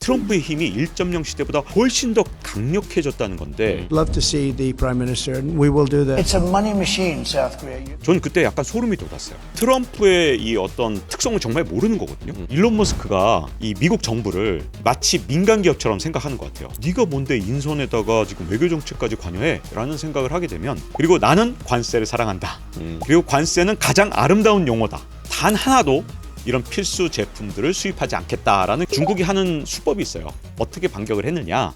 트럼프의 힘이 1.0 시대보다 훨씬 더 강력해졌다는 건데 Love to see the Prime Minister, and we will do that. It's a money machine, South Korea. 전 그때 약간 소름이 돋았어요. 트럼프의 이 어떤 특성을 정말 모르는 거거든요. 일론 머스크가 이 미국 정부를 마치 민간 기업처럼 생각하는 것 같아요. 네가 뭔데 인선에다가 지금 외교 정책까지 관여해? 라는 생각을 하게 되면, 그리고 나는 관세를 사랑한다. 그리고 관세는 가장 아름다운 용어다. 단 하나도 이런 필수 제품들을 수입하지 않겠다라는 중국이 하는 수법이 있어요. 어떻게 반격을 했느냐?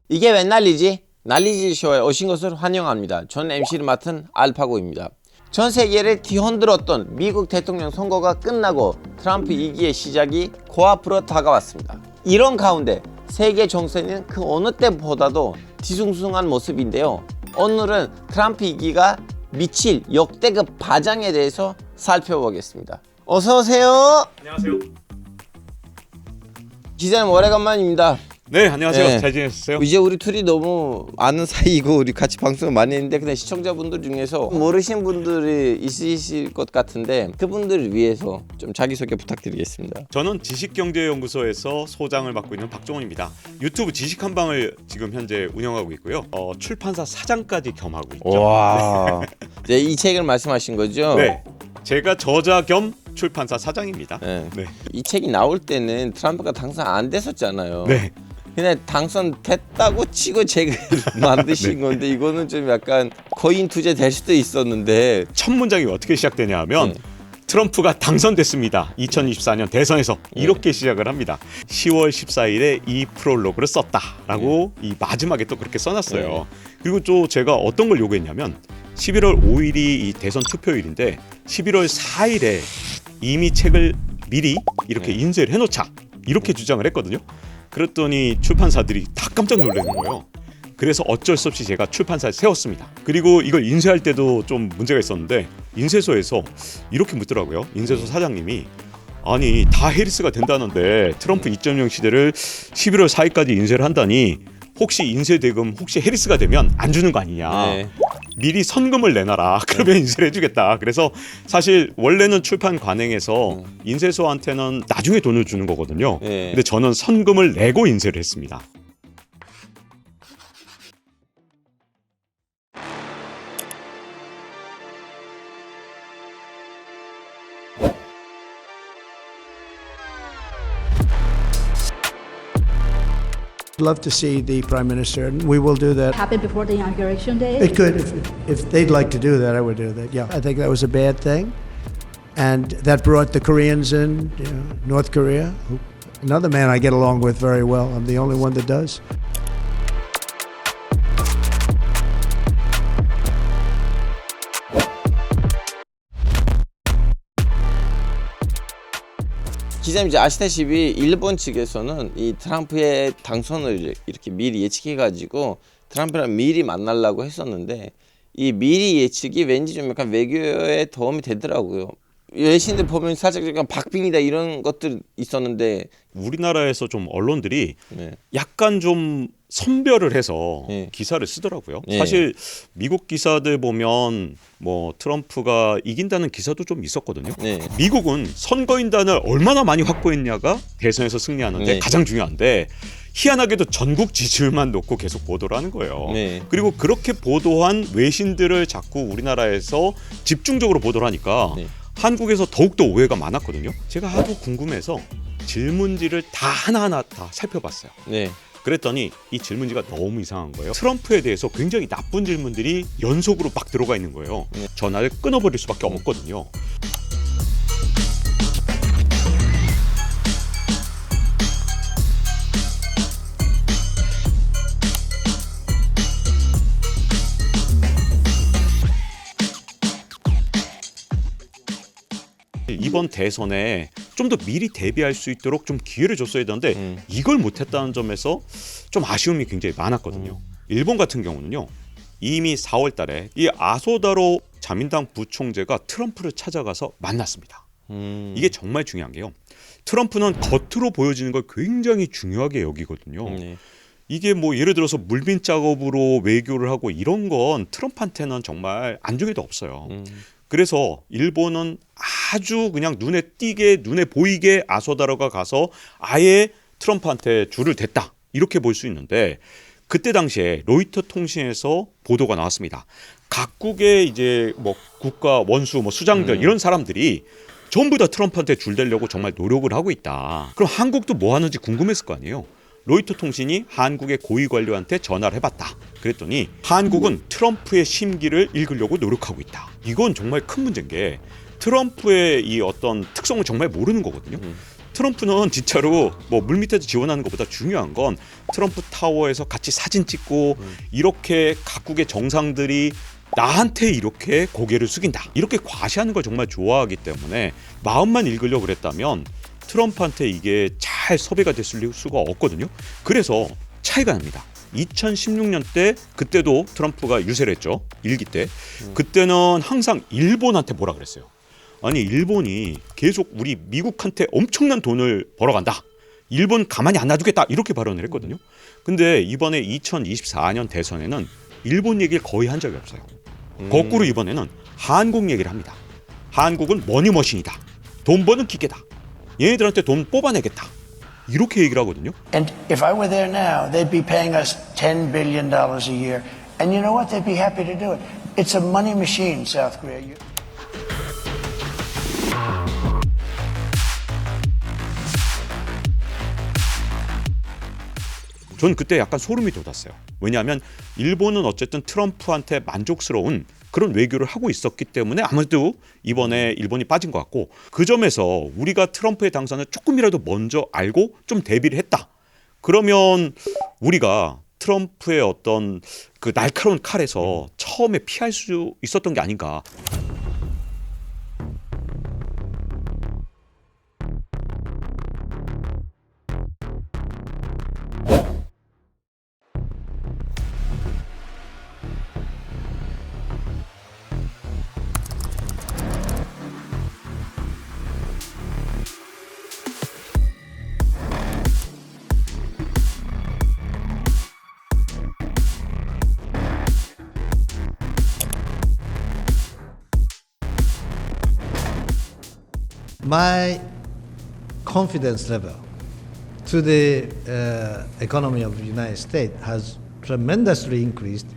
이게 웬 난리지? 난리지 쇼에 오신 것을 환영합니다. 전 MC를 맡은 알파고입니다. 전 세계를 뒤흔들었던 미국 대통령 선거가 끝나고 트럼프 2기의 시작이 코앞으로 다가왔습니다. 이런 가운데 세계 정세는 그 어느 때보다도 뒤숭숭한 모습인데요. 오늘은 트럼프 2기가 미칠 역대급 바장에 대해서 살펴보겠습니다. 어서 오세요. 안녕하세요. 기자님 오래간만입니다. 네, 안녕하세요. 네. 잘 지내셨어요? 이제 우리 둘이 너무 아는 사이고 우리 같이 방송을 많이 했는데 근데 시청자분들 중에서 모르신 분들이 있으실 것 같은데 그분들을 위해서 좀 자기소개 부탁드리겠습니다. 저는 지식경제연구소에서 소장을 맡고 있는 박종원입니다. 유튜브 지식한방을 지금 현재 운영하고 있고요. 출판사 사장까지 겸하고 있죠. 와, 네, 이 책을 말씀하신 거죠? 네, 제가 저자 겸 출판사 사장입니다. 네. 네. 이 책이 나올 때는 트럼프가 당선 안 됐었잖아요. 네. 그냥 당선됐다고 치고 책을 만드신 건데 이거는 좀 약간 거인 투자 될 수도 있었는데 첫 문장이 어떻게 시작되냐 하면 트럼프가 당선됐습니다. 2024년 대선에서 이렇게 시작을 합니다. 10월 14일에 이 프롤로그를 썼다라고 이 마지막에 또 그렇게 써놨어요. 그리고 또 제가 어떤 걸 요구했냐면 11월 5일이 이 대선 투표일인데 11월 4일에 이미 책을 미리 이렇게 인쇄를 해놓자 이렇게 주장을 했거든요. 그랬더니 출판사들이 다 깜짝 놀라는 거예요. 그래서 어쩔 수 없이 제가 출판사를 세웠습니다. 그리고 이걸 인쇄할 때도 좀 문제가 있었는데 인쇄소에서 이렇게 묻더라고요. 인쇄소 사장님이 아니 다 해리스가 된다는데 트럼프 2.0 시대를 11월 4일까지 인쇄를 한다니 혹시 인쇄 대금 혹시 해리스가 되면 안 주는 거 아니냐. 네. 미리 선금을 내놔라. 그러면 인쇄를 해주겠다. 그래서 사실 원래는 출판 관행에서 인쇄소한테는 나중에 돈을 주는 거거든요. 네. 근데 저는 선금을 내고 인쇄를 했습니다. Love to see the Prime Minister, and we will do that. Happen before the inauguration day? It could, if they'd like to do that, I would do that. Yeah, I think that was a bad thing, and that brought the Koreans in, North Korea. Another man I get along with very well. I'm the only one that does. 기자님 이제 아시다시피 일본 측에서는 이 트럼프의 당선을 이렇게 미리 예측해가지고 트럼프랑 미리 만나려고 했었는데 이 미리 예측이 왠지 좀 약간 외교에 도움이 되더라고요. 외신들 보면 살짝 약간 박빙이다 이런 것들 있었는데 우리나라에서 좀 언론들이 네. 약간 좀 선별을 해서 네. 기사를 쓰더라고요. 네. 사실 미국 기사들 보면 뭐 트럼프가 이긴다는 기사도 좀 있었거든요. 네. 미국은 선거인단을 얼마나 많이 확보했냐가 대선에서 승리하는데 네. 가장 중요한데 희한하게도 전국 지지율만 놓고 계속 보도를 하는 거예요. 네. 그리고 그렇게 보도한 외신들을 자꾸 우리나라에서 집중적으로 보도를 하니까 네. 한국에서 더욱더 오해가 많았거든요. 제가 하도 궁금해서 질문지를 다 하나하나 다 살펴봤어요. 네. 그랬더니 이 질문지가 너무 이상한 거예요. 트럼프에 대해서 굉장히 나쁜 질문들이 연속으로 막 들어가 있는 거예요. 전화를 끊어버릴 수밖에 없거든요. 이번 대선에 좀 더 미리 대비할 수 있도록 좀 기회를 줬어야 되는데 이걸 못했다는 점에서 좀 아쉬움이 굉장히 많았거든요. 일본 같은 경우는요. 이미 4월 달에 이 아소다로 자민당 부총재가 트럼프를 찾아가서 만났습니다. 이게 정말 중요한 게요. 트럼프는 겉으로 보여지는 걸 굉장히 중요하게 여기거든요. 네. 이게 뭐 예를 들어서 물밑 작업으로 외교를 하고 이런 건 트럼프한테는 정말 안중에도 없어요. 그래서 일본은 아주 그냥 눈에 띄게 눈에 보이게 아소다로가 가서 아예 트럼프한테 줄을 댔다 이렇게 볼 수 있는데 그때 당시에 로이터 통신에서 보도가 나왔습니다. 각국의 이제 뭐 국가 원수 뭐 수장들 이런 사람들이 전부 다 트럼프한테 줄대려고 정말 노력을 하고 있다. 그럼 한국도 뭐 하는지 궁금했을 거 아니에요. 로이터 통신이 한국의 고위 관료한테 전화를 해봤다. 그랬더니 한국은 트럼프의 심기를 읽으려고 노력하고 있다. 이건 정말 큰 문제인 게 트럼프의 이 어떤 특성을 정말 모르는 거거든요. 트럼프는 진짜로 뭐 물밑에서 지원하는 것보다 중요한 건 트럼프 타워에서 같이 사진 찍고 이렇게 각국의 정상들이 나한테 이렇게 고개를 숙인다. 이렇게 과시하는 걸 정말 좋아하기 때문에 마음만 읽으려고 그랬다면 트럼프한테 이게 잘 섭외가 됐을 수가 없거든요. 그래서 차이가 납니다. 2016년 때 그때도 트럼프가 유세를 했죠. 일기 때. 그때는 항상 일본한테 뭐라 그랬어요. 아니 일본이 계속 우리 미국한테 엄청난 돈을 벌어간다. 일본 가만히 안 놔두겠다. 이렇게 발언을 했거든요. 근데 이번에 2024년 대선에는 일본 얘기를 거의 한 적이 없어요. 거꾸로 이번에는 한국 얘기를 합니다. 한국은 머니머신이다. 돈 버는 기계다. 얘네들한테 돈 뽑아내겠다. 이렇게 얘기를 하거든요. And if I were there now, they'd be paying us $10 billion a year. And you know what? They'd be happy to do it. It's a money machine, South Korea. 전 그때 약간 소름이 돋았어요. 왜냐하면 일본은 어쨌든 트럼프한테 만족스러운 그런 외교를 하고 있었기 때문에 아무래도 이번에 일본이 빠진 것 같고 그 점에서 우리가 트럼프의 당선을 조금이라도 먼저 알고 좀 대비를 했다. 그러면 우리가 트럼프의 어떤 그 날카로운 칼에서 처음에 피할 수 있었던 게 아닌가. My confidence level to the economy of the United States has tremendously increased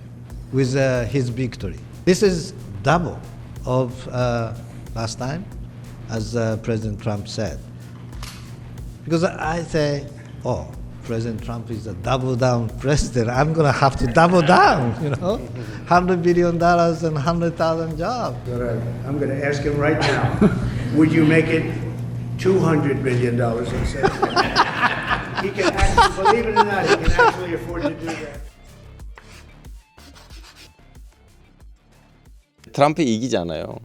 with his victory. This is double of last time, as President Trump said. Because I say, oh, President Trump is a double down president. I'm going to have to double down, you know, $100 billion and 100,000 jobs. I'm going to ask him right now. Would you make it $200 billion instead? He can actually, believe it or not, he can actually afford to do that. 트럼프 이기잖아요.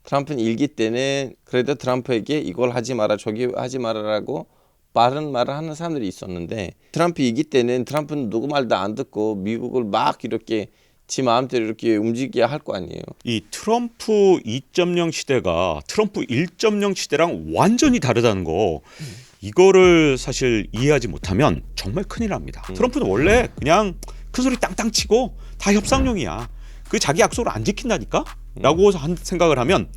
트럼프는 일기 때는 그래도 트럼프에게 이걸 하지 마라 저기 하지 마라라고 바른 말을 하는 사람들이 있었는데 트럼프 이기 때는 트럼프는 누구 말도 안 듣고 미국을 막 이렇게 지 마음대로 이렇게 움직이게 할 거 아니에요. 이 트럼프 2.0 시대가 트럼프 1.0 시대랑 완전히 다르다는 거 이거를 사실 이해하지 못하면 정말 큰일 납니다. 트럼프는 원래 그냥 큰 소리 땅땅 치고 다 협상용이야. 그 자기 약속을 안 지킨다니까? 라고 생각을 하면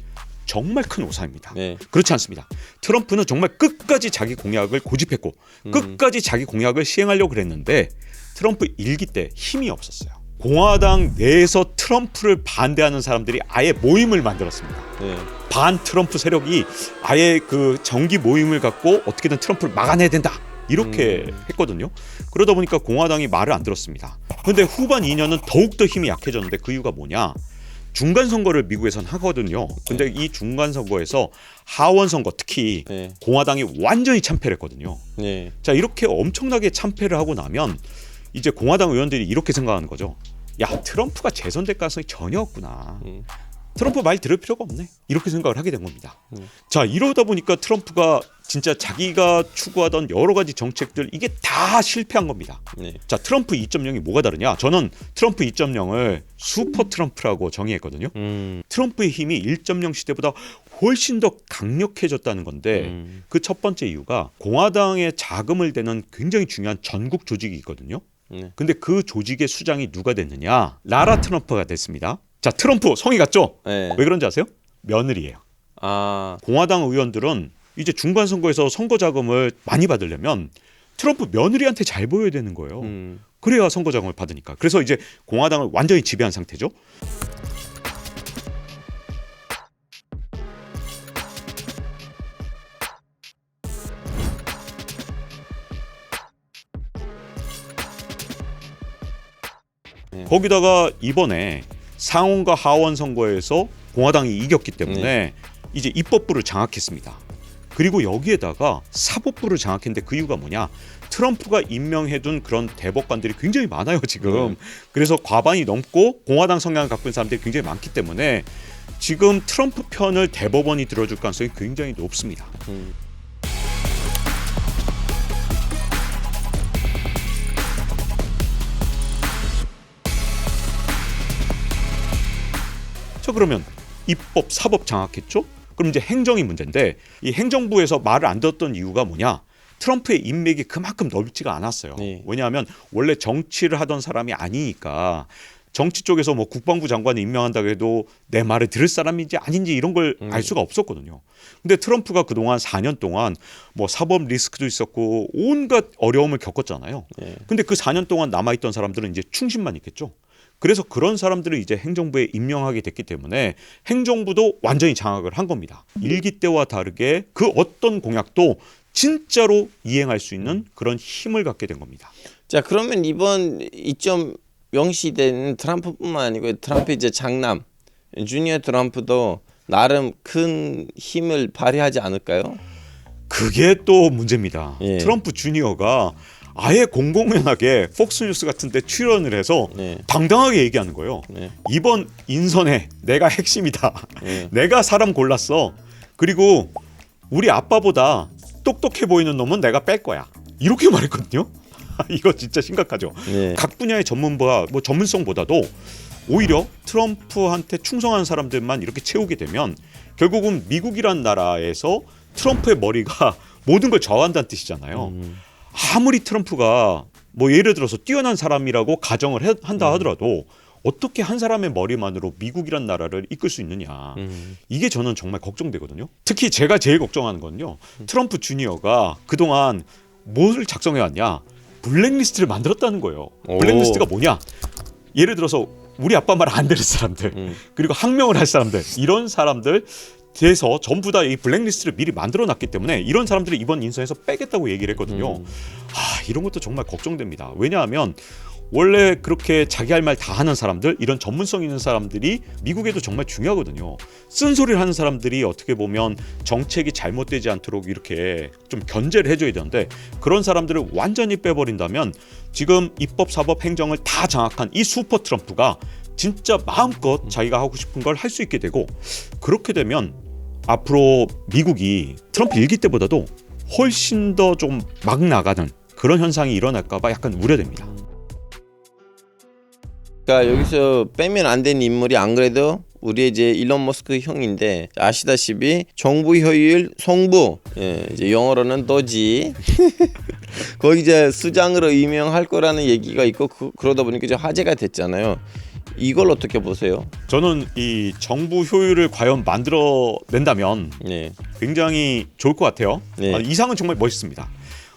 정말 큰 오산입니다. 네. 그렇지 않습니다. 트럼프는 정말 끝까지 자기 공약을 고집했고 끝까지 자기 공약을 시행하려고 그랬는데 트럼프 일기 때 힘이 없었어요. 공화당 내에서 트럼프를 반대하는 사람들이 아예 모임을 만들었습니다. 네. 반 트럼프 세력이 아예 그 정기 모임을 갖고 어떻게든 트럼프를 막아내야 된다. 이렇게 했거든요. 그러다 보니까 공화당이 말을 안 들었습니다. 그런데 후반 2년은 더욱더 힘이 약해졌는데 그 이유가 뭐냐? 중간 선거를 미국에선 하거든요. 근데 이 중간 선거에서 하원 선거 특히 네. 공화당이 완전히 참패를 했거든요. 네. 자, 이렇게 엄청나게 참패를 하고 나면 이제 공화당 의원들이 이렇게 생각하는 거죠. 야, 트럼프가 재선될 가능성이 전혀 없구나. 트럼프 말 들을 필요가 없네. 이렇게 생각을 하게 된 겁니다. 자, 이러다 보니까 트럼프가 진짜 자기가 추구하던 여러 가지 정책들 이게 다 실패한 겁니다. 네. 자, 트럼프 2.0이 뭐가 다르냐? 저는 트럼프 2.0을 슈퍼 트럼프라고 정의했거든요. 트럼프의 힘이 1.0 시대보다 훨씬 더 강력해졌다는 건데 그 첫 번째 이유가 공화당의 자금을 대는 굉장히 중요한 전국 조직이 있거든요. 근데 그 조직의 수장이 누가 됐느냐? 라라 트럼프가 됐습니다. 자, 트럼프 성이 같죠? 네. 왜 그런지 아세요? 며느리예요. 아, 공화당 의원들은 이제 중간 선거에서 선거 자금을 많이 받으려면 트럼프 며느리한테 잘 보여야 되는 거예요. 그래야 선거 자금을 받으니까. 그래서 이제 공화당을 완전히 지배한 상태죠. 거기다가 이번에 상원과 하원 선거에서 공화당이 이겼기 때문에 이제 입법부를 장악했습니다. 그리고 여기에다가 사법부를 장악했는데 그 이유가 뭐냐? 트럼프가 임명해둔 그런 대법관들이 굉장히 많아요 지금. 그래서 과반이 넘고 공화당 성향을 갖고 있는 사람들이 굉장히 많기 때문에 지금 트럼프 편을 대법원이 들어줄 가능성이 굉장히 높습니다. 자, 그러면 입법, 사법 장악했죠? 그럼 이제 행정이 문제인데 이 행정부에서 말을 안 듣던 이유가 뭐냐? 트럼프의 인맥이 그만큼 넓지가 않았어요. 네. 왜냐하면 원래 정치를 하던 사람이 아니니까 정치 쪽에서 뭐 국방부 장관을 임명한다고 해도 내 말을 들을 사람인지 아닌지 이런 걸 알 수가 없었거든요. 근데 트럼프가 그동안 4년 동안 뭐 사법 리스크도 있었고 온갖 어려움을 겪었잖아요. 근데 그 4년 동안 남아있던 사람들은 이제 충신만 있겠죠. 그래서 그런 사람들을 이제 행정부에 임명하게 됐기 때문에 행정부도 완전히 장악을 한 겁니다. 일기 때와 다르게 그 어떤 공약도 진짜로 이행할 수 있는 그런 힘을 갖게 된 겁니다. 자, 그러면 이번 2.0 시대는 트럼프뿐만 아니고 트럼프 이제 장남 주니어 트럼프도 나름 큰 힘을 발휘하지 않을까요? 그게 또 문제입니다. 예. 트럼프 주니어가 아예 공공연하게 폭스뉴스 같은 데 출연을 해서 네. 당당하게 얘기하는 거예요. 네. 이번 인선에 내가 핵심이다. 네. 내가 사람 골랐어. 그리고 우리 아빠보다 똑똑해 보이는 놈은 내가 뺄 거야. 이렇게 말했거든요. 이거 진짜 심각하죠. 네. 각 분야의 전문가 뭐 전문성보다도 오히려 트럼프한테 충성한 사람들만 이렇게 채우게 되면 결국은 미국이란 나라에서 트럼프의 머리가 모든 걸 좌우한다는 뜻이잖아요. 아무리 트럼프가 뭐 예를 들어서 뛰어난 사람이라고 가정을 한다 하더라도 어떻게 한 사람의 머리만으로 미국이란 나라를 이끌 수 있느냐. 이게 저는 정말 걱정되거든요. 특히 제가 제일 걱정하는 건요. 트럼프 주니어가 그동안 뭘 작성해왔냐. 블랙리스트를 만들었다는 거예요. 블랙리스트가 뭐냐. 예를 들어서 우리 아빠 말 안 들을 사람들 그리고 항명을 할 사람들 이런 사람들 돼서 전부 다 이 블랙리스트를 미리 만들어놨기 때문에 이런 사람들을 이번 인선에서 빼겠다고 얘기를 했거든요. 이런 것도 정말 걱정됩니다. 왜냐하면 원래 그렇게 자기 할 말 다 하는 사람들 이런 전문성 있는 사람들이 미국에도 정말 중요하거든요. 쓴소리를 하는 사람들이 어떻게 보면 정책이 잘못되지 않도록 이렇게 좀 견제를 해줘야 되는데 그런 사람들을 완전히 빼버린다면 지금 입법, 사법, 행정을 다 장악한 이 슈퍼 트럼프가 진짜 마음껏 자기가 하고 싶은 걸 할 수 있게 되고 그렇게 되면 앞으로 미국이 트럼프 일기 때보다도 훨씬 더 좀 막 나가는 그런 현상이 일어날까 봐 약간 우려됩니다. 그러니까 여기서 빼면 안 되는 인물이 안 그래도 우리 이제 일론 머스크 형인데 아시다시피 정부 효율 송부 이제 영어로는 도지 거기 이제 수장으로 임명할 거라는 얘기가 있고 그러다 보니까 이제 화제가 됐잖아요. 이걸 어떻게 보세요? 저는 이 정부 효율을 과연 만들어낸다면 네. 굉장히 좋을 것 같아요. 네. 이상은 정말 멋있습니다.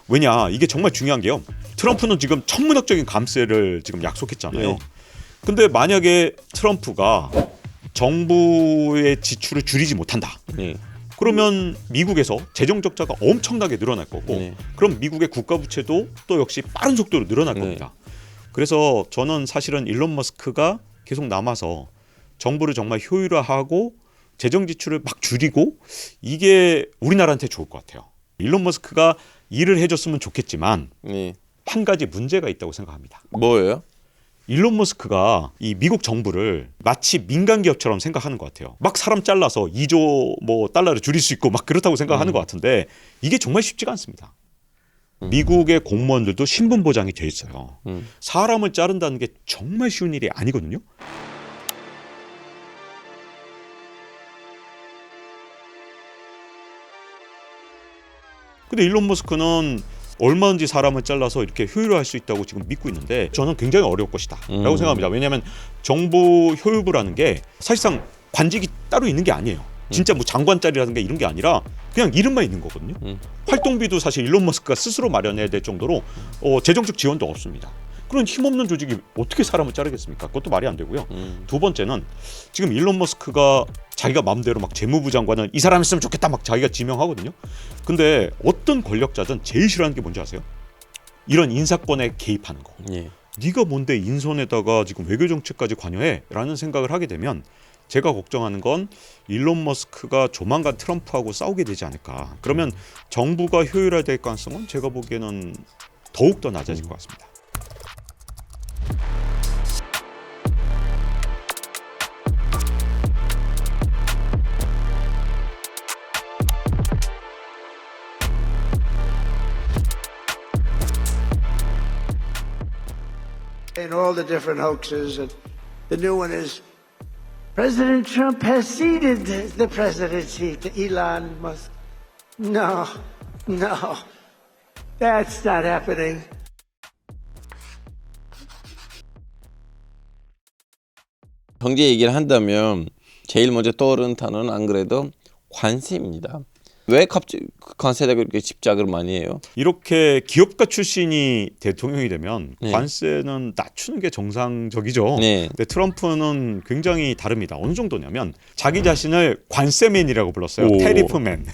왜냐 이게 정말 중요한 게요. 트럼프는 지금 천문학적인 감세를 지금 약속했잖아요. 네. 근데 만약에 트럼프가 정부의 지출을 줄이지 못한다. 네. 그러면 미국에서 재정 적자가 엄청나게 늘어날 거고 네. 그럼 미국의 국가 부채도 또 역시 빠른 속도로 늘어날 겁니다. 그래서 저는 사실은 일론 머스크가 계속 남아서 정부를 정말 효율화하고 재정 지출을 막 줄이고 이게 우리나라한테 좋을 것 같아요. 일론 머스크가 일을 해줬으면 좋겠지만 네. 한 가지 문제가 있다고 생각합니다. 뭐예요? 일론 머스크가 이 미국 정부를 마치 민간 기업처럼 생각하는 것 같아요. 막 사람 잘라서 2조 뭐 달러를 줄일 수 있고 막 그렇다고 생각하는 것 같은데 이게 정말 쉽지가 않습니다. 미국의 공무원들도 신분 보장이 돼 있어요. 사람을 자른다는 게 정말 쉬운 일이 아니거든요. 근데 일론 머스크는 얼마든지 사람을 잘라서 이렇게 효율화할 수 있다고 지금 믿고 있는데 저는 굉장히 어려울 것이다 라고 생각합니다. 왜냐하면 정부 효율부라는 게 사실상 관직이 따로 있는 게 아니에요. 진짜 뭐 장관 자리라든가 이런 게 아니라 그냥 이름만 있는 거거든요. 활동비도 사실 일론 머스크가 스스로 마련해야 될 정도로 재정적 지원도 없습니다. 그런 힘없는 조직이 어떻게 사람을 자르겠습니까? 그것도 말이 안 되고요. 두 번째는 지금 일론 머스크가 자기가 마음대로 막 재무부 장관을 이 사람 했으면 좋겠다 막 자기가 지명하거든요. 근데 어떤 권력자든 제일 싫어하는 게 뭔지 아세요? 이런 인사권에 개입하는 거. 예. 네가 뭔데 인선에다가 지금 외교 정책까지 관여해? 라는 생각을 하게 되면 제가 걱정하는 건 일론 머스크가 조만간 트럼프하고 싸우게 되지 않을까. 그러면 정부가 효율화될 가능성은 제가 보기에는 더욱더 낮아질 것 같습니다. And all the different hoaxes. And the new one is President Trump has ceded the presidency to Elon Musk. No, no, that's not happening. 경제 얘기를 한다면 제일 먼저 떠오르는 단어는 안 그래도 관세입니다. 왜 갑자기 관세에다 그렇게 집착을 많이 해요? 이렇게 기업가 출신이 대통령이 되면 네. 관세는 낮추는 게 정상적이죠. 네. 근데 트럼프는 굉장히 다릅니다. 어느 정도냐면 자기 자신을 관세맨이라고 불렀어요. 오. 테리프맨.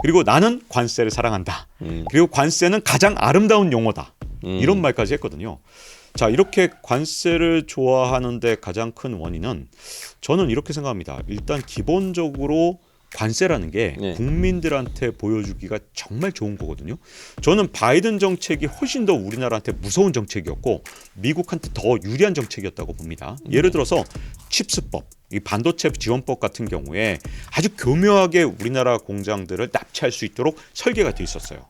그리고 나는 관세를 사랑한다. 그리고 관세는 가장 아름다운 용어다. 이런 말까지 했거든요. 자, 이렇게 관세를 좋아하는데 가장 큰 원인은 저는 이렇게 생각합니다. 일단 기본적으로 관세라는 게 네. 국민들한테 보여주기가 정말 좋은 거거든요. 저는 바이든 정책이 훨씬 더 우리나라한테 무서운 정책이었고 미국한테 더 유리한 정책이었다고 봅니다. 예를 들어서 칩스법, 이 반도체 지원법 같은 경우에 아주 교묘하게 우리나라 공장들을 납치할 수 있도록 설계가 돼 있었어요.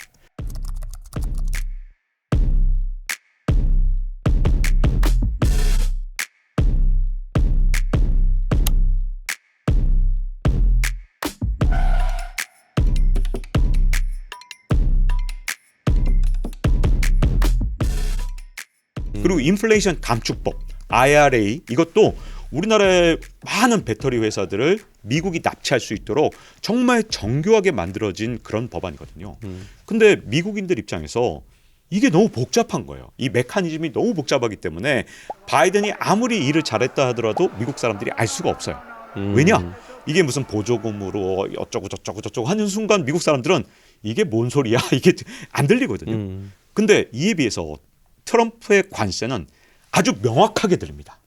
그리고 인플레이션 감축법 IRA 이것도 우리나라의 많은 배터리 회사들을 미국이 납치할 수 있도록 정말 정교하게 만들어진 그런 법안이거든요. 근데 미국인들 입장에서 이게 너무 복잡한 거예요. 이 메커니즘이 너무 복잡하기 때문에 바이든이 아무리 일을 잘했다 하더라도 미국 사람들이 알 수가 없어요. 왜냐? 이게 무슨 보조금으로 어쩌고 저쩌고 하는 순간 미국 사람들은 이게 뭔 소리야? 이게 안 들리거든요. 근데 이에 비해서 트럼프의 관세는 아주 명확하게 들립니다.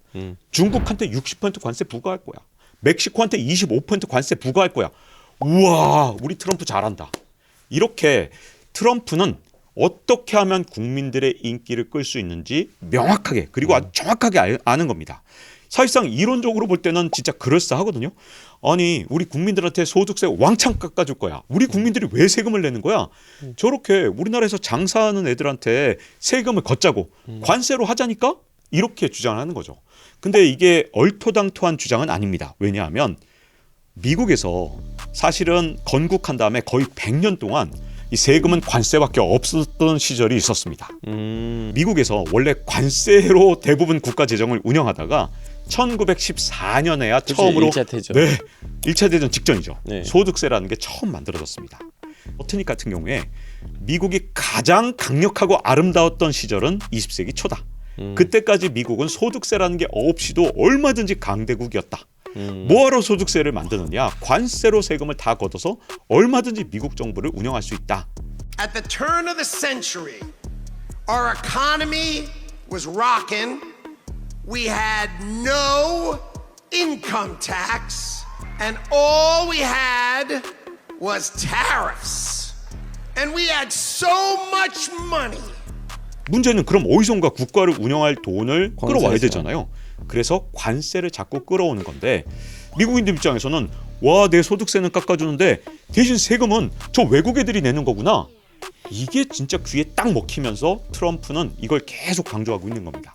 중국한테 60% 관세 부과할 거야. 멕시코한테 25% 관세 부과할 거야. 우와, 우리 트럼프 잘한다. 이렇게 트럼프는 어떻게 하면 국민들의 인기를 끌 수 있는지 명확하게 그리고 아주 정확하게 아는 겁니다. 사실상 이론적으로 볼 때는 진짜 그럴싸하거든요. 아니, 우리 국민들한테 소득세 왕창 깎아줄 거야. 우리 국민들이 왜 세금을 내는 거야? 저렇게 우리나라에서 장사하는 애들한테 세금을 걷자고 관세로 하자니까 이렇게 주장을 하는 거죠. 근데 이게 얼토당토한 주장은 아닙니다. 왜냐하면 미국에서 사실은 건국한 다음에 거의 100년 동안 이 세금은 관세밖에 없었던 시절이 있었습니다. 미국에서 원래 관세로 대부분 국가 재정을 운영하다가 1914년에야 처음으로 1차 대전. 네, 1차 대전 직전이죠. 네. 소득세라는 게 처음 만들어졌습니다. 버트닉 같은 경우에 미국이 가장 강력하고 아름다웠던 시절은 20세기 초다. 그때까지 미국은 소득세라는 게 없이도 얼마든지 강대국이었다. 뭐하러 소득세를 만드느냐? 관세로 세금을 다 걷어서 얼마든지 미국 정부를 운영할 수 있다. At the turn of the century, our economy was rocking. We had no income tax, and all we had was tariffs. And we had so much money. 문제는 그럼 어디선가 국가를 운영할 돈을 끌어와야 관세죠. 되잖아요. 그래서 관세를 자꾸 끌어오는 건데 미국인들 입장에서는 와, 내 소득세는 깎아주는데 대신 세금은 저 외국 애들이 내는 거구나. 이게 진짜 귀에 딱 먹히면서 트럼프는 이걸 계속 강조하고 있는 겁니다.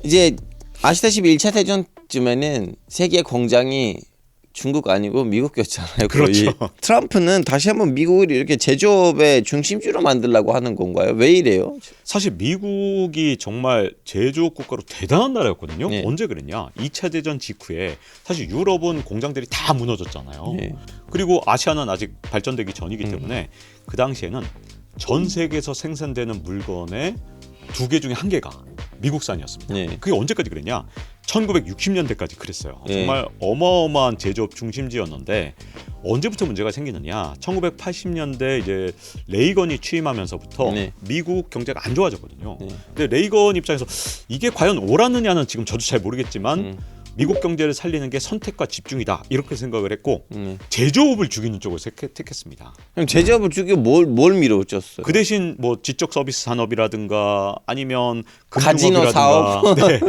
이제 아시다시피 1차 대전쯤에는 세계 공장이 중국 아니고 미국이었잖아요. 거의. 그렇죠. 트럼프는 다시 한번 미국을 이렇게 제조업의 중심지로 만들려고 하는 건가요? 왜 이래요? 사실 미국이 정말 제조업 국가로 대단한 나라였거든요. 네. 언제 그랬냐? 2차 대전 직후에 사실 유럽은 공장들이 다 무너졌잖아요. 네. 그리고 아시아는 아직 발전되기 전이기 때문에 그 당시에는 전 세계에서 생산되는 물건의 2개 중에 1개가 미국산이었습니다. 네. 그게 언제까지 그랬냐? 1960년대까지 그랬어요. 네. 정말 어마어마한 제조업 중심지였는데 언제부터 문제가 생기느냐? 1980년대 이제 레이건이 취임하면서부터 네. 미국 경제가 안 좋아졌거든요. 네. 근데 레이건 입장에서 이게 과연 옳았느냐는 지금 저도 잘 모르겠지만 미국 경제를 살리는 게 선택과 집중이다 이렇게 생각을 했고 제조업을 죽이는 쪽을 택했습니다. 그럼 제조업을 죽이고 뭘 밀어붙였어요? 그 대신 뭐 지적 서비스 산업이라든가 아니면 카지노 사업? 네.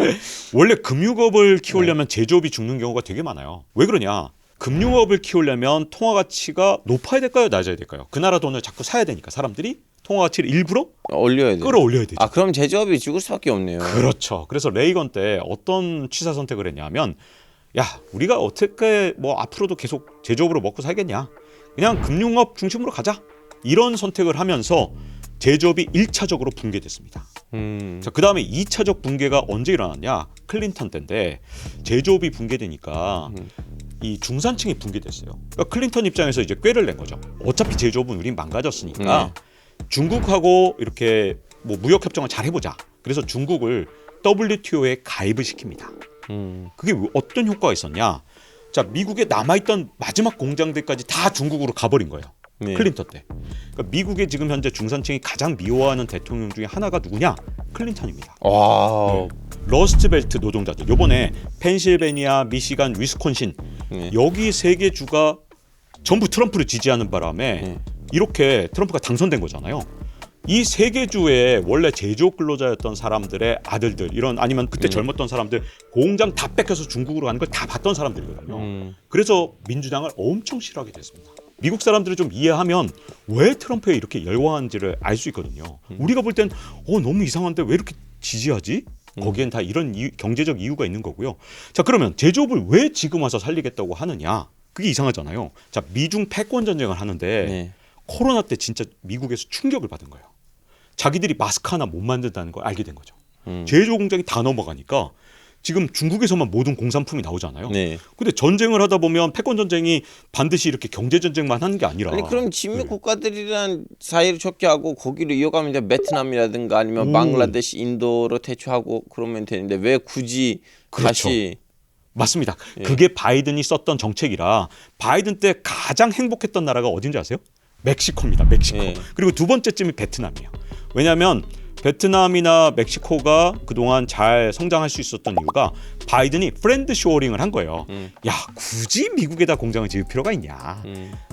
원래 금융업을 키우려면 제조업이 죽는 경우가 되게 많아요. 왜 그러냐? 금융업을 키우려면 통화 가치가 높아야 될까요? 낮아야 될까요? 그 나라 돈을 자꾸 사야 되니까 사람들이 통화 가치를 일부러 올려야 돼요. 끌어올려야 되죠. 아 그럼 제조업이 죽을 수밖에 없네요. 그렇죠. 그래서 레이건 때 어떤 취사 선택을 했냐면 야 우리가 어떻게 뭐 앞으로도 계속 제조업으로 먹고 살겠냐. 그냥 금융업 중심으로 가자. 이런 선택을 하면서 제조업이 1차적으로 붕괴됐습니다. 자, 그다음에 2차적 붕괴가 언제 일어났냐? 클린턴 때인데 제조업이 붕괴되니까 이 중산층이 붕괴됐어요. 그러니까 클린턴 입장에서 이제 꾀를 낸 거죠. 어차피 제조업은 우린 망가졌으니까 중국하고 이렇게 뭐 무역 협정을 잘 해보자. 그래서 중국을 WTO에 가입을 시킵니다. 그게 어떤 효과가 있었냐? 자, 미국에 남아있던 마지막 공장들까지 다 중국으로 가버린 거예요. 네. 클린턴 때. 그러니까 미국의 지금 현재 중산층이 가장 미워하는 대통령 중에 하나가 누구냐? 클린턴입니다. 와. 러스트벨트 노동자들. 요번에 펜실베니아, 미시간, 위스콘신 여기 3개 주가 전부 트럼프를 지지하는 바람에 이렇게 트럼프가 당선된 거잖아요. 이 3개 주에 원래 제조업 근로자였던 사람들의 아들들 이런 아니면 그때 젊었던 사람들 공장 다 뺏겨서 중국으로 가는 걸 다 봤던 사람들이거든요. 그래서 민주당을 엄청 싫어하게 됐습니다. 미국 사람들을 좀 이해하면 왜 트럼프에 이렇게 열광한지를 알 수 있거든요. 우리가 볼 땐 너무 이상한데 왜 이렇게 지지하지? 거기엔 다 이런 경제적 이유가 있는 거고요. 자, 그러면 제조업을 왜 지금 와서 살리겠다고 하느냐? 그게 이상하잖아요. 자, 미중 패권 전쟁을 하는데 코로나 때 진짜 미국에서 충격을 받은 거예요. 자기들이 마스크 하나 못 만든다는 걸 알게 된 거죠. 제조 공장이 다 넘어가니까 지금 중국에서만 모든 공산품이 나오잖아요. 네. 근데 전쟁을 하다 보면 패권 전쟁이 반드시 이렇게 경제 전쟁만 하는 게 아니라 아니 그럼 진미 국가들이란 사이를 좋게 하고 거기로 이어가면 이제 베트남이라든가 아니면 방글라데시, 인도로 대처하고 그러면 되는데 왜 굳이 그렇죠. 다시 맞습니다. 그게 바이든이 썼던 정책이라 바이든 때 가장 행복했던 나라가 어딘지 아세요? 멕시코입니다. 멕시코. 그리고 두 번째쯤이 베트남이에요. 왜냐하면 베트남이나 멕시코가 그동안 잘 성장할 수 있었던 이유가 바이든이 프렌드 쇼어링을 한 거예요. 야 굳이 미국에다 공장을 지을 필요가 있냐.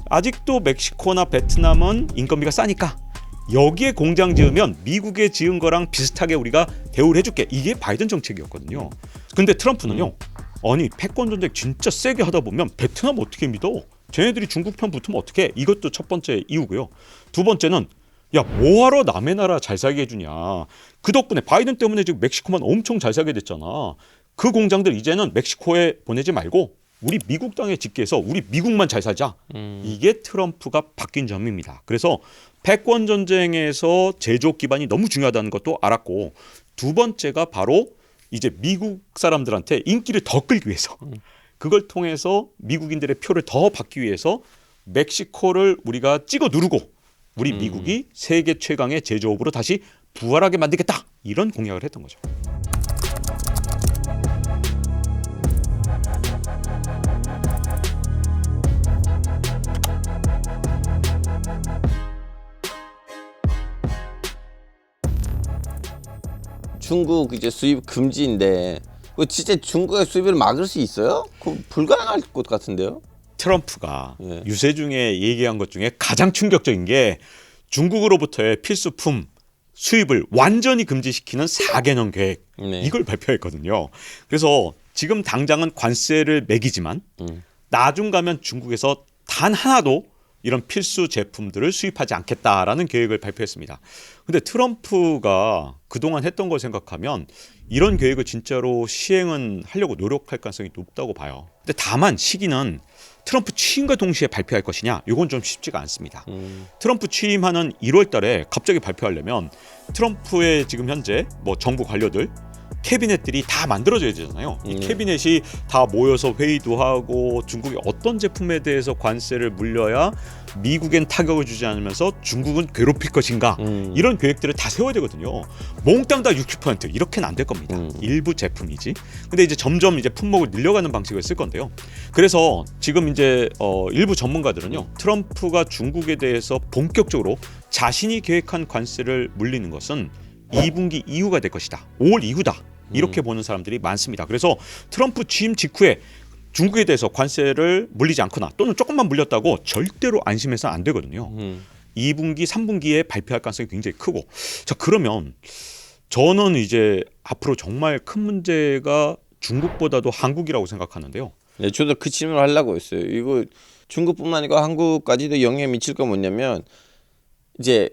아직도 멕시코나 베트남은 인건비가 싸니까 여기에 공장 지으면 미국에 지은 거랑 비슷하게 우리가 대우를 해줄게. 이게 바이든 정책이었거든요. 근데 트럼프는요. 아니 패권 전쟁 진짜 세게 하다 보면 베트남 어떻게 믿어? 쟤네들이 중국 편 붙으면 어떡해? 이것도 첫 번째 이유고요. 두 번째는 야 뭐하러 남의 나라 잘 살게 해주냐. 그 덕분에 바이든 때문에 지금 멕시코만 엄청 잘 살게 됐잖아. 그 공장들 이제는 멕시코에 보내지 말고 우리 미국 땅에 짓게 해서 우리 미국만 잘 살자. 이게 트럼프가 바뀐 점입니다. 그래서 패권 전쟁에서 제조업 기반이 너무 중요하다는 것도 알았고 두 번째가 바로 이제 미국 사람들한테 인기를 더 끌기 위해서 그걸 통해서 미국인들의 표를 더 받기 위해서 멕시코를 우리가 찍어 누르고 우리 미국이 세계 최강의 제조업으로 다시 부활하게 만들겠다. 이런 공약을 했던 거죠. 중국 이제 수입 금지인데 그 진짜 중국의 수입을 막을 수 있어요? 그 불가능할 것 같은데요? 트럼프가 유세 중에 얘기한 것 중에 가장 충격적인 게 중국으로부터의 필수품 수입을 완전히 금지시키는 4개년 계획 이걸 발표했거든요. 그래서 지금 당장은 관세를 매기지만 나중 가면 중국에서 단 하나도 이런 필수 제품들을 수입하지 않겠다라는 계획을 발표했습니다. 근데 트럼프가 그동안 했던 걸 생각하면 이런 계획을 진짜로 시행은 하려고 노력할 가능성이 높다고 봐요. 근데 다만 시기는 트럼프 취임과 동시에 발표할 것이냐, 이건 좀 쉽지가 않습니다. 트럼프 취임하는 1월 달에 갑자기 발표하려면 트럼프의 지금 현재 뭐 정부 관료들 캐비넷들이 다 만들어져야 되잖아요. 이 캐비넷이 다 모여서 회의도 하고 중국이 어떤 제품에 대해서 관세를 물려야 미국엔 타격을 주지 않으면서 중국은 괴롭힐 것인가, 이런 계획들을 다 세워야 되거든요. 몽땅 다 60% 이렇게는 안 될 겁니다. 일부 제품이지. 근데 이제 점점 이제 품목을 늘려가는 방식을 쓸 건데요. 그래서 지금 이제 일부 전문가들은요, 트럼프가 중국에 대해서 본격적으로 자신이 계획한 관세를 물리는 것은 2분기 이후가 될 것이다. 5월 이후다. 이렇게 보는 사람들이 많습니다. 그래서 트럼프 취임 직후에 중국에 대해서 관세를 물리지 않거나 또는 조금만 물렸다고 절대로 안심해서는 안 되거든요. 2분기, 3분기에 발표할 가능성이 굉장히 크고, 자, 그러면 저는 이제 앞으로 정말 큰 문제가 중국보다도 한국이라고 생각하는데요. 네, 저도 그 질문을 하려고 했어요. 이거 중국뿐만 아니고 한국까지도 영향이 미칠 건 뭐냐면 이제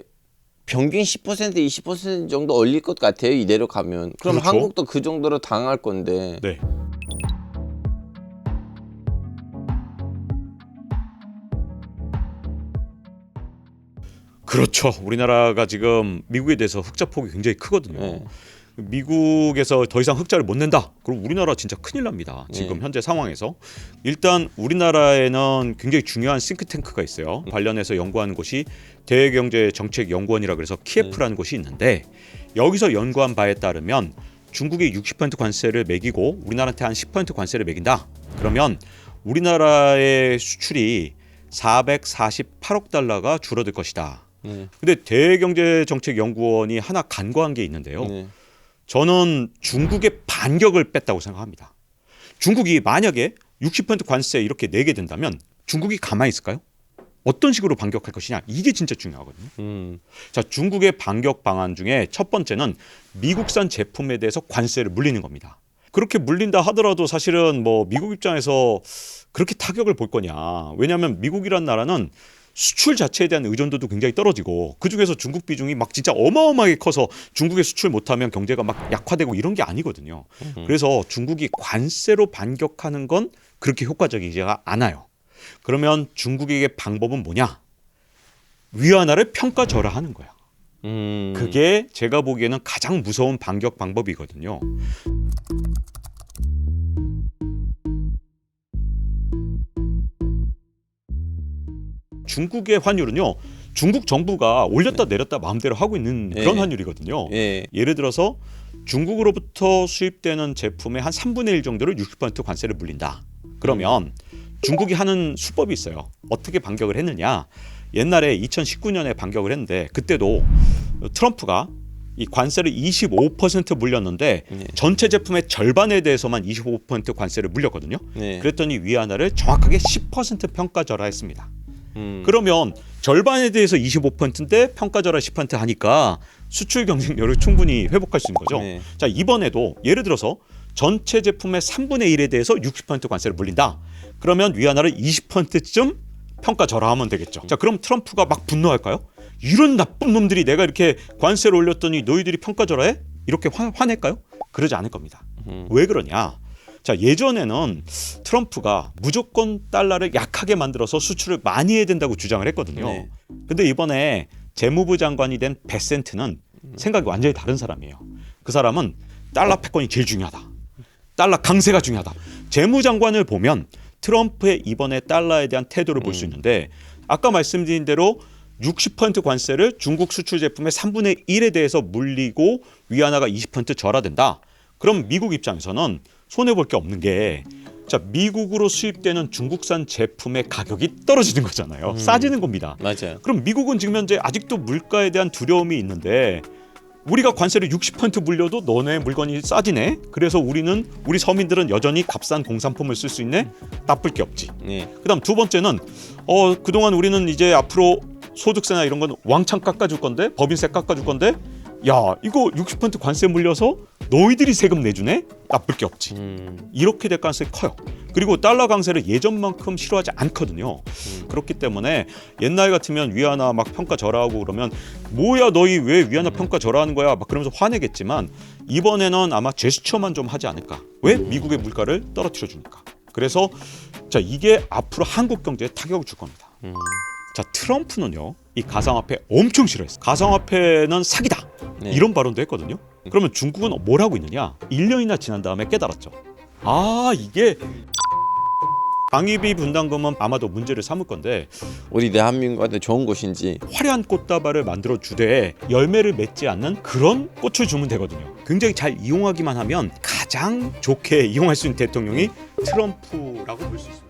평균 10% 20% 정도 올릴 것 같아요. 이대로 가면. 그럼 그렇죠. 한국도 그 정도로 당할 건데. 네. 그렇죠. 우리나라가 지금 미국에 대해서 흑자 폭이 굉장히 크거든요. 네. 미국에서 더 이상 흑자를 못 낸다. 그럼 우리나라 진짜 큰일 납니다. 지금 현재 상황에서. 일단 우리나라에는 굉장히 중요한 싱크탱크가 있어요. 관련해서 연구하는 곳이 대외경제정책연구원이라 그래서 키예프라는 곳이 있는데, 여기서 연구한 바에 따르면 중국이 60% 관세를 매기고 우리나라한테 한 10% 관세를 매긴다. 그러면 우리나라의 수출이 448억 달러가 줄어들 것이다. 근데 대외경제정책연구원이 하나 간과한 게 있는데요. 저는 중국의 반격을 뺐다고 생각합니다. 중국이 만약에 60% 관세 이렇게 내게 된다면 중국이 가만히 있을까요? 어떤 식으로 반격할 것이냐, 이게 진짜 중요하거든요. 자, 중국의 반격 방안 중에 첫 번째는 미국산 제품에 대해서 관세를 물리는 겁니다. 그렇게 물린다 하더라도 사실은 뭐 미국 입장에서 그렇게 타격을 볼 거냐. 왜냐하면 미국이란 나라는 수출 자체에 대한 의존도도 굉장히 떨어지고, 그중에서 중국 비중이 막 진짜 어마어마하게 커서 중국에 수출 못하면 경제가 막 약화되고 이런 게 아니거든요. 그래서 중국이 관세로 반격하는 건 그렇게 효과적이지가 않아요. 그러면 중국에게 방법은 뭐냐? 위안화를 평가절하하는 거야. 그게 제가 보기에는 가장 무서운 반격 방법이거든요. 중국의 환율은요, 중국 정부가 올렸다 내렸다 마음대로 하고 있는 그런 환율이거든요. 예를 들어서 중국으로부터 수입되는 제품의 한 3분의 1 정도를 60% 관세를 물린다. 그러면 중국이 하는 수법이 있어요. 어떻게 반격을 했느냐? 옛날에 2019년에 반격을 했는데, 그때도 트럼프가 이 관세를 25% 물렸는데 전체 제품의 절반에 대해서만 25% 관세를 물렸거든요. 그랬더니 위안화를 정확하게 10% 평가절하했습니다. 그러면 절반에 대해서 25%인데 평가절하 10% 하니까 수출 경쟁력을 충분히 회복할 수 있는 거죠. 자, 이번에도 예를 들어서 전체 제품의 3분의 1에 대해서 60% 관세를 물린다. 그러면 위안화를 20%쯤 평가절하하면 되겠죠. 자, 그럼 트럼프가 막 분노할까요? 이런 나쁜 놈들이 내가 이렇게 관세를 올렸더니 너희들이 평가절하해? 이렇게 화낼까요? 그러지 않을 겁니다. 왜 그러냐? 자, 예전에는 트럼프가 무조건 달러를 약하게 만들어서 수출을 많이 해야 된다고 주장을 했거든요. 근데 이번에 재무부 장관이 된 베센트는 생각이 완전히 다른 사람이에요. 그 사람은 달러 패권이 제일 중요하다. 달러 강세가 중요하다. 재무장관을 보면 트럼프의 이번에 달러에 대한 태도를 볼 수 있는데, 아까 말씀드린 대로 60% 관세를 중국 수출 제품의 3분의 1에 대해서 물리고 위안화가 20% 절하된다. 그럼 미국 입장에서는 손해볼 게 없는 게, 자, 미국으로 수입되는 중국산 제품의 가격이 떨어지는 거잖아요. 싸지는 겁니다. 맞아요. 그럼 미국은 지금 현재 아직도 물가에 대한 두려움이 있는데, 우리가 관세를 60% 물려도 너네 물건이 싸지네. 그래서 우리 서민들은 여전히 값싼 공산품을 쓸 수 있네. 나쁠 게 없지. 그다음 두 번째는 그동안 우리는 이제 앞으로 소득세나 이런 건 왕창 깎아줄 건데, 법인세 깎아줄 건데, 야, 이거 60% 관세 물려서 너희들이 세금 내주네? 나쁠 게 없지. 이렇게 될 가능성이 커요. 그리고 달러 강세를 예전만큼 싫어하지 않거든요. 그렇기 때문에 옛날 같으면 위안화 막 평가 절하하고 그러면 뭐야 너희 왜 위안화 평가 절하하는 거야 막 그러면서 화내겠지만 이번에는 아마 제스처만 좀 하지 않을까. 왜? 미국의 물가를 떨어뜨려 주니까. 그래서 자 이게 앞으로 한국 경제에 타격을 줄 겁니다. 자 트럼프는요 이 가상화폐 엄청 싫어했어. 가상화폐는 사기다. 네. 이런 발언도 했거든요. 그러면 중국은 뭘 하고 있느냐? 1년이나 지난 다음에 깨달았죠. 아 이게 방위비 분담금은 아마도 문제를 삼을 건데 우리 대한민국한테 좋은 곳인지. 화려한 꽃다발을 만들어 주되 열매를 맺지 않는 그런 꽃을 주면 되거든요. 굉장히 잘 이용하기만 하면 가장 좋게 이용할 수 있는 대통령이 트럼프라고 볼 수 있습니다.